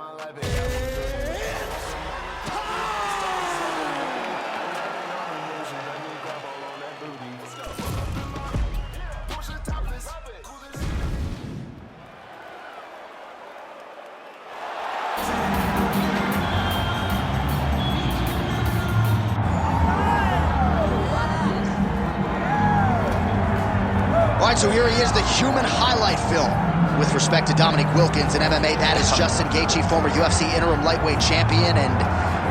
All right, so here he is, the human highlight film with respect to Dominique Wilkins in MMA. That is Dustin Gaethje, former UFC interim lightweight champion, and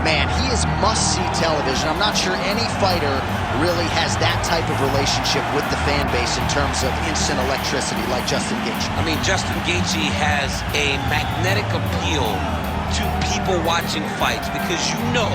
man, he is must-see television. I'm not sure any fighter really has that type of relationship with the fan base in terms of instant electricity like Dustin Gaethje. I mean, Dustin Gaethje has a magnetic appeal to people watching fights because you know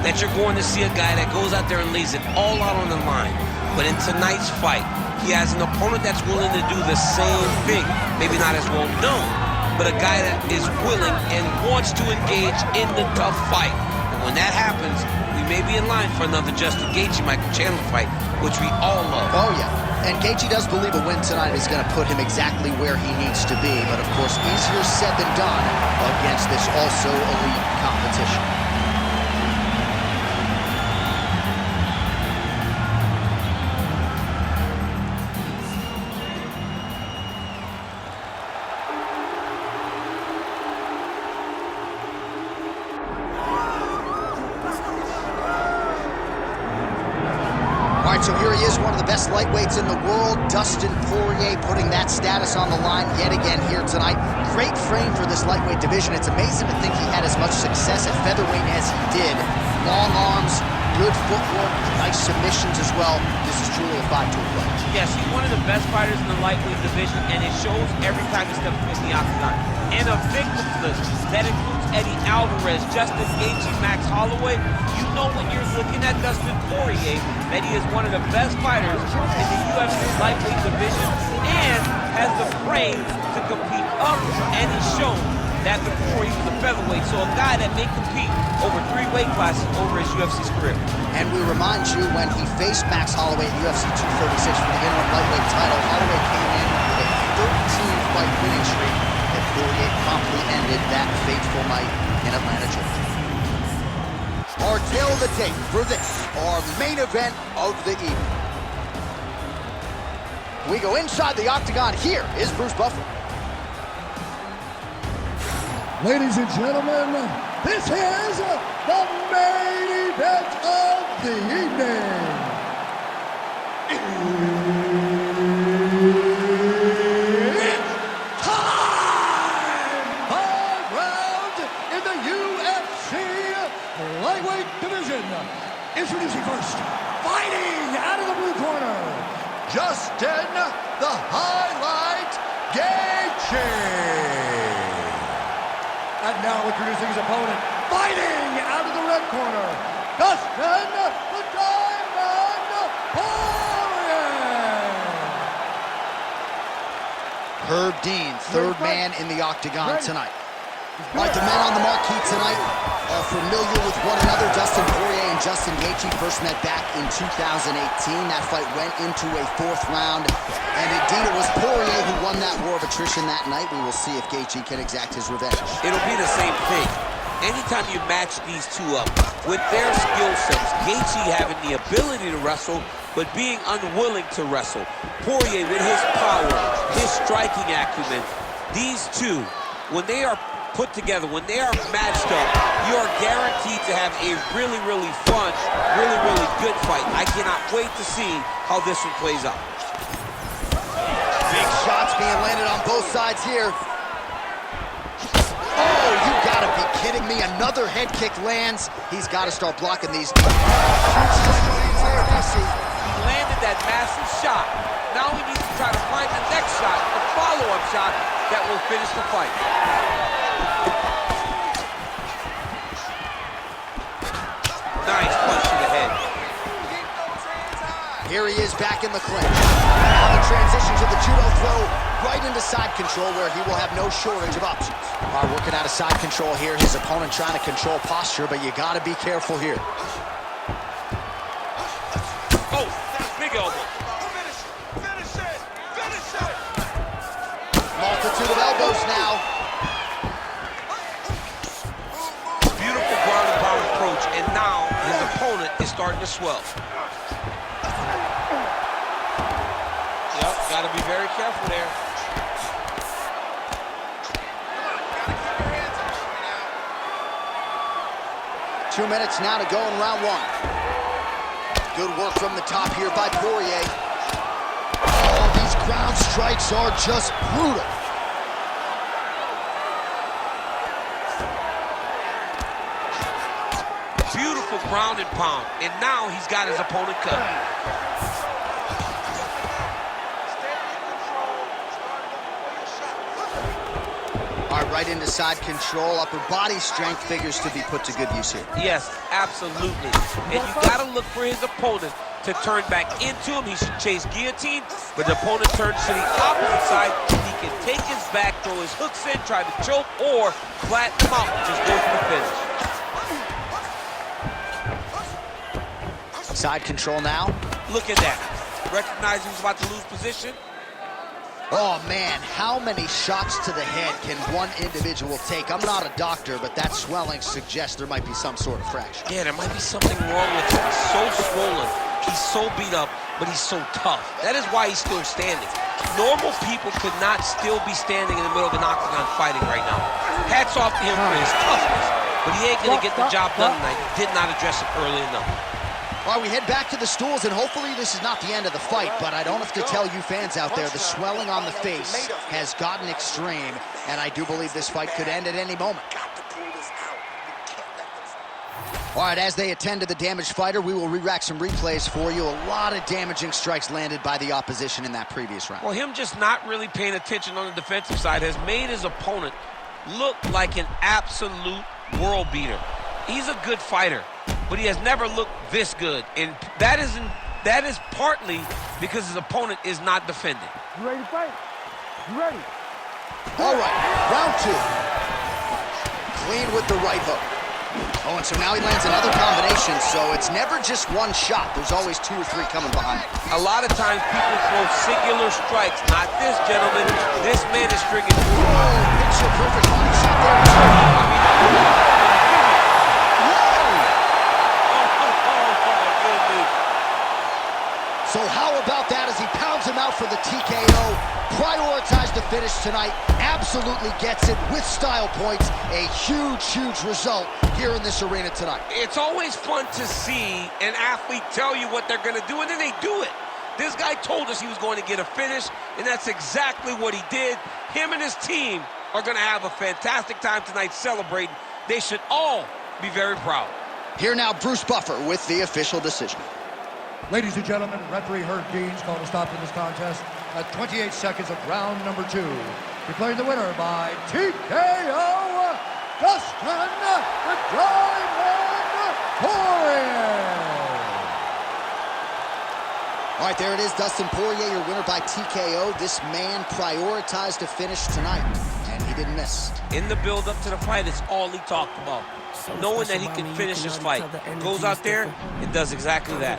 that you're going to see a guy that goes out there and lays it all out on the line. But in tonight's fight, he has an opponent that's willing to do the same thing. Maybe not as well known, but a guy that is willing and wants to engage in the tough fight. And when that happens, we may be in line for another Dustin Gaethje, Michael Chandler fight, which we all love. Oh, yeah. And Gaethje does believe a win tonight is going to put him exactly where he needs to be. But, of course, easier said than done against this also elite competition. All right, so here he is, one of the best lightweights in the world, Dustin Poirier, putting that status on the line yet again here tonight. Great frame for this lightweight division. It's amazing to think he had as much success at featherweight as he did. Long arms, good footwork, nice submissions as well. This is truly a five-tool fight. Yes, he's one of the best fighters in the lightweight division, and it shows every time he steps in the octagon. And a victims list that includes Eddie Alvarez, Justin Gaethje, Max Holloway. You know when you're looking at Dustin Poirier that he is one of the best fighters in the UFC lightweight division and has the frame to compete up, and he's shown that before he was a featherweight. So a guy that may compete over 3 weight classes over his UFC career. And we remind you, when he faced Max Holloway at UFC 236 for the interim lightweight title, Holloway came in with a 13-fight winning streak, and Poirier promptly ended that fateful night in Atlanta, Georgia. Our tale of the tape for this, our main event of the evening. We go inside the octagon. Here is Bruce Buffer. Ladies and gentlemen, this is the main event of the evening. It's time! 5 rounds in the UFC lightweight division. Introducing first, fighting out of the blue corner, Dustin the Highlight Gaethje. And now introducing his opponent, fighting out of the red corner, Dustin the Diamond Poirier. Herb Dean, third man in the octagon tonight. All right, the men on the marquee tonight are familiar with one another. Dustin Poirier and Dustin Gaethje first met back in 2018. That fight went into a 4th round, and indeed it was Poirier who won that war of attrition that night. We will see if Gaethje can exact his revenge. It'll be the same thing. Anytime you match these two up with their skill sets, Gaethje having the ability to wrestle, but being unwilling to wrestle. Poirier with his power, his striking acumen. These two, when they are put together, when they are matched up, you are guaranteed to have a really, really fun, really, really good fight. I cannot wait to see how this one plays out. Big shots being landed on both sides here. Oh, you gotta be kidding me. Another head kick lands. He's got to start blocking these. He landed that massive shot. Now he needs to try to find the next shot, the follow-up shot that will finish the fight. Nice punch to the head. Here he is back in the clinch. Now the transition to the judo throw right into side control, where he will have no shortage of options. All right, working out of side control here. His opponent trying to control posture, but you got to be careful here. Oh, big elbow. Finish it! Multitude of elbows now. starting to swell. Yep, got to be very careful there. 2 minutes now to go in round one. Good work from the top here by Poirier. Oh, these ground strikes are just brutal. Beautiful ground and pound. And now he's got his opponent cut. All right, right into side control. Upper body strength figures to be put to good use here. Yes, absolutely. And you got to look for his opponent to turn back into him. He should chase guillotine, but the opponent turns to the opposite side. He can take his back, throw his hooks in, try to choke, or flatten him out and just go for the finish. Side control now. Look at that. Recognize he was about to lose position. Oh, man, how many shots to the head can one individual take? I'm not a doctor, but that swelling suggests there might be some sort of fracture. Yeah, there might be something wrong with him. He's so swollen. He's so beat up, but he's so tough. That is why he's still standing. Normal people could not still be standing in the middle of an octagon fighting right now. Hats off to him for his toughness, but he ain't going to get the job done tonight. He did not address it early enough. All right, we head back to the stools, and hopefully this is not the end of the fight, but I don't have to tell you fans out there, the swelling on the face has gotten extreme, and I do believe this fight could end at any moment. All right, as they attend to the damaged fighter, we will re-rack some replays for you. A lot of damaging strikes landed by the opposition in that previous round. Well, him just not really paying attention on the defensive side has made his opponent look like an absolute world beater. He's a good fighter, but he has never looked this good, and that is partly because his opponent is not defending. You ready to fight? You ready? All right, round two. Clean with the right hook. Oh, and so now he lands another combination, so it's never just one shot. There's always 2 or 3 coming behind. A lot of times people throw singular strikes. Not this gentleman. This man is stringing. Oh, picture perfect body shot there, too. So how about that as he pounds him out for the TKO? Prioritized the finish tonight. Absolutely gets it with style points. A huge, huge result here in this arena tonight. It's always fun to see an athlete tell you what they're going to do, and then they do it. This guy told us he was going to get a finish, and that's exactly what he did. Him and his team are going to have a fantastic time tonight celebrating. They should all be very proud. Here now, Bruce Buffer with the official decision. Ladies and gentlemen, referee Herb Deans called a stop to this contest at 28 seconds of round number 2. Declaring the winner by TKO, Dustin the Diamond Poirier. All right, there it is, Dustin Poirier, your winner by TKO. This man prioritized a finish tonight, and he didn't miss. In the build-up to the fight, it's all he talked about. Knowing that he can finish his fight. Goes out there and does exactly that.